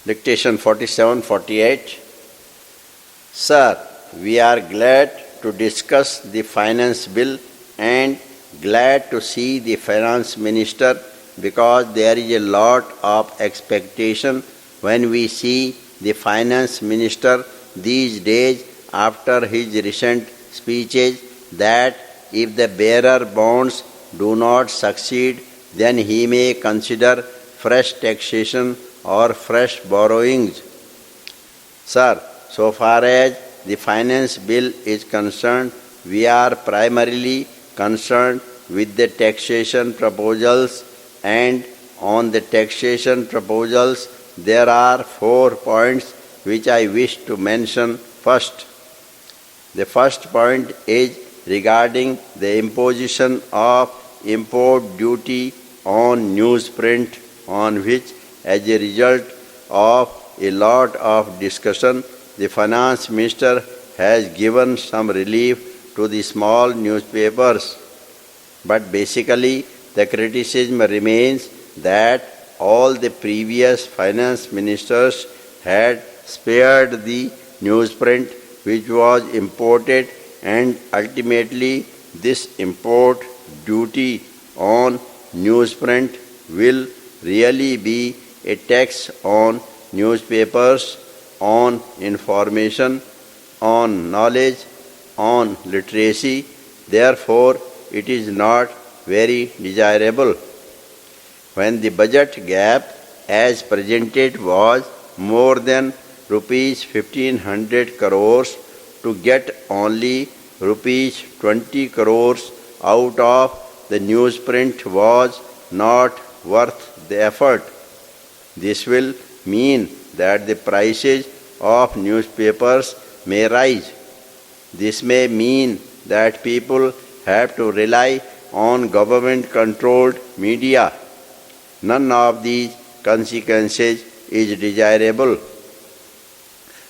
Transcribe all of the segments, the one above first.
Dictation 47-48. Sir, we are glad to discuss the finance bill and glad to see the finance minister because there is a lot of expectation when we see the finance minister these days after his recent speeches that if the bearer bonds do not succeed, then he may consider fresh taxation or fresh borrowings. Sir, so far as the finance bill is concerned, we are primarily concerned with the taxation proposals, and on the taxation proposals there are 4 points which I wish to mention first. The first point is regarding the imposition of import duty on newsprint, on which as a result of a lot of discussion, the finance minister has given some relief to the small newspapers. But basically, the criticism remains that all the previous finance ministers had spared the newsprint which was imported, and ultimately this import duty on newsprint will really be a tax on newspapers, on information, on knowledge, on literacy. Therefore, it is not very desirable. When the budget gap as presented was more than rupees 1500 crores, to get only rupees 20 crores out of the newsprint was not worth the effort. This will mean that the prices of newspapers may rise. This may mean that people have to rely on government-controlled media. None of these consequences is desirable.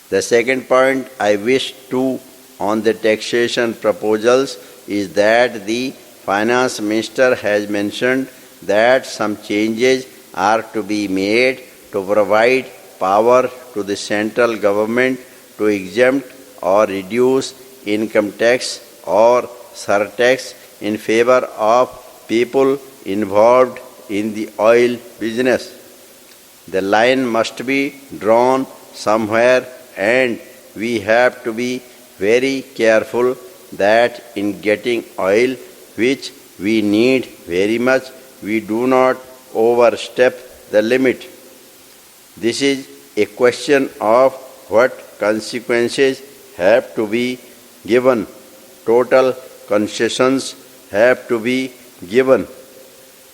The second point I wish to on the taxation proposals is that the finance minister has mentioned that some changes are to be made to provide power to the central government to exempt or reduce income tax or surtax in favor of people involved in the oil business. The line must be drawn somewhere, and we have to be very careful that in getting oil, which we need very much, we do not overstep the limit. This is a question of what consequences have to be given. Total concessions have to be given.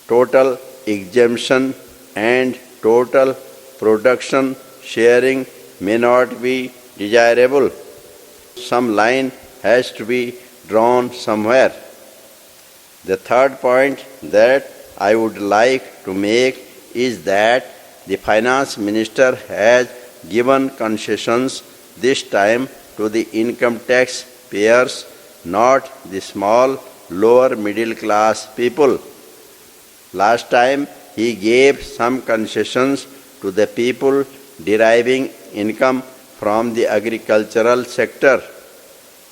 Total exemption and total production sharing may not be desirable. Some line has to be drawn somewhere. The third point that I would like to make is that the finance minister has given concessions this time to the income tax payers, not the small lower middle class people. Last time he gave some concessions to the people deriving income from the agricultural sector.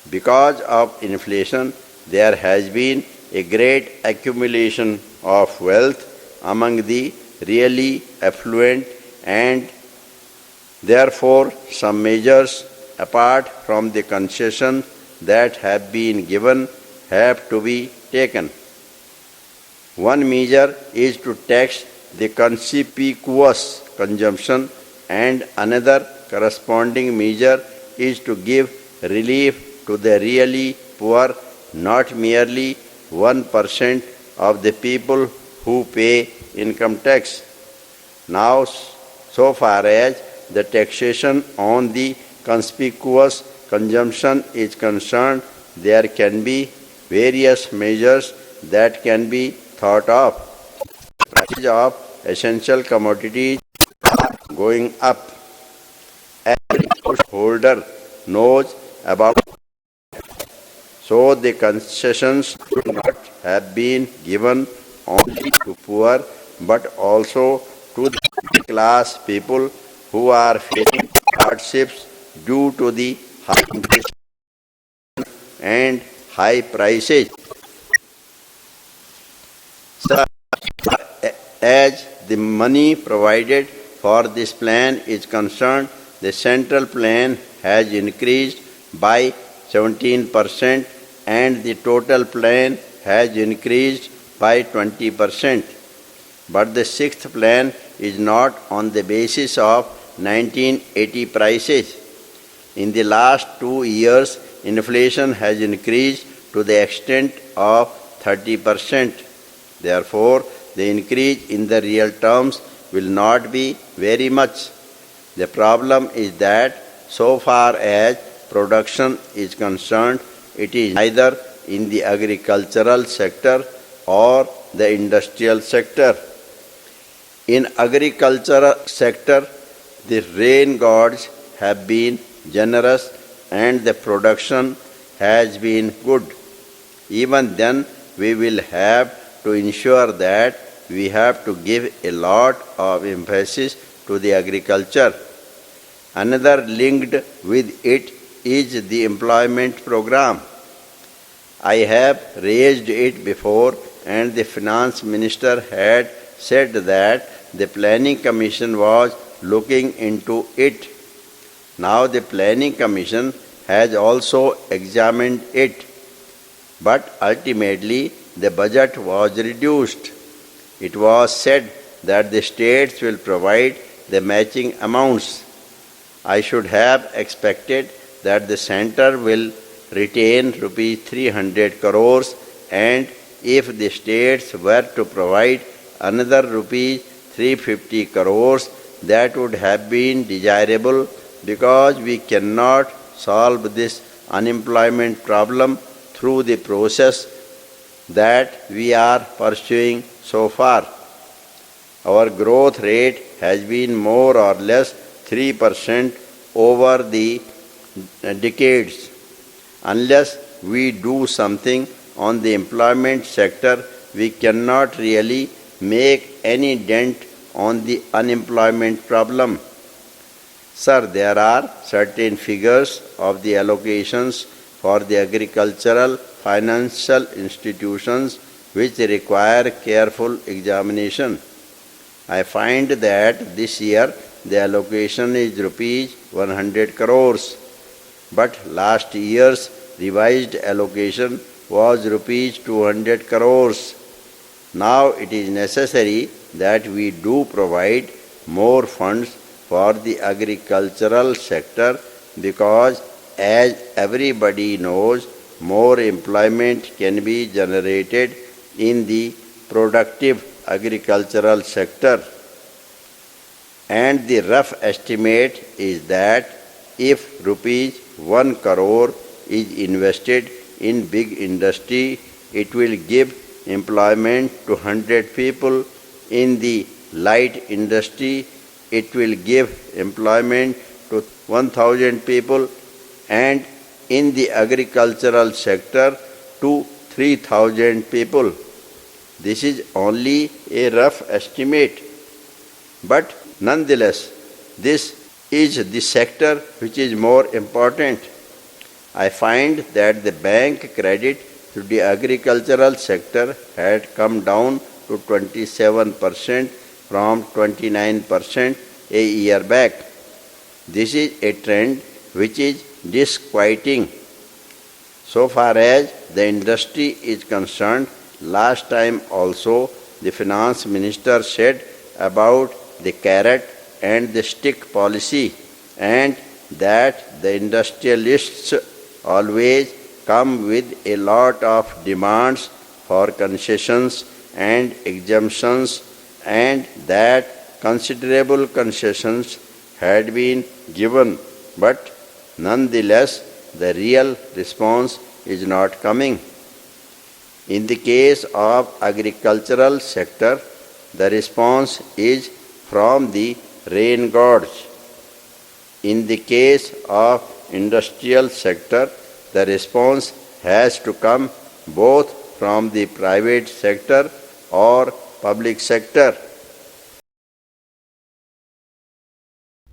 Because of inflation, there has been a great accumulation of wealth among the really affluent, and therefore some measures apart from the concession that have been given have to be taken. One measure is to tax the conspicuous consumption, and another corresponding measure is to give relief to the really poor, not merely 1% of the people who pay income tax. Now, so far as the taxation on the conspicuous consumption is concerned, there can be various measures that can be thought of. Prices of essential commodities are going up. Every householder knows about it. So the concessions should not have been given only to poor but also to the class people who are facing hardships due to the high inflation and high prices. Sir, as the money provided for this plan is concerned, the central plan has increased by 17% and the total plan has increased by 20%. But the sixth plan is not on the basis of 1980 prices. In the last 2 years, inflation has increased to the extent of 30%. Therefore, the increase in the real terms will not be very much. The problem is that so far as production is concerned, it is neither in the agricultural sector or the industrial sector. In agricultural sector, the rain gods have been generous and the production has been good. Even then, we will have to ensure that we have to give a lot of emphasis to the agriculture. Another linked with it is the employment program. I have raised it before and the finance minister had said that the planning commission was looking into it. Now the planning commission has also examined it, but ultimately the budget was reduced. It was said that the states will provide the matching amounts. I should have expected that the center will retain rupees 300 crores and if the states were to provide another rupees 350 crores, that would have been desirable because we cannot solve this unemployment problem through the process that we are pursuing so far. Our growth rate has been more or less 3% over the decades. Unless we do something on the employment sector, we cannot really make any dent on the unemployment problem. Sir, there are certain figures of the allocations for the agricultural financial institutions which require careful examination. I find that this year the allocation is rupees 100 crores, but last year's revised allocation was rupees 200 crores. Now it is necessary that we do provide more funds for the agricultural sector because, as everybody knows, more employment can be generated in the productive agricultural sector. And the rough estimate is that if rupees 1 crore is invested in big industry, it will give employment to 100 people. In the light industry, it will give employment to 1,000 people, and in the agricultural sector to 3,000 people. This is only a rough estimate, but nonetheless, this is the sector which is more important. I find that the bank credit to the agricultural sector had come down to 27% from 29% a year back. This is a trend which is disquieting. So far as the industry is concerned, last time also the finance minister said about the carrot and the stick policy, and that the industrialists always come with a lot of demands for concessions and exemptions, and that considerable concessions had been given, but nonetheless the real response is not coming. In the case of agricultural sector, the response is from the rain gods. In the case of industrial sector, the response has to come both from the private sector or public sector.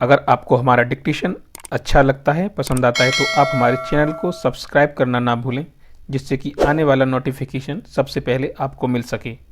अगर आपको हमारा dictation अच्छा लगता है, पसंद आता है, तो आप हमारे चैनल को सब्सक्राइब करना ना भूलें, जिससे कि आने वाला नोटिफिकेशन सबसे पहले आपको मिल सके।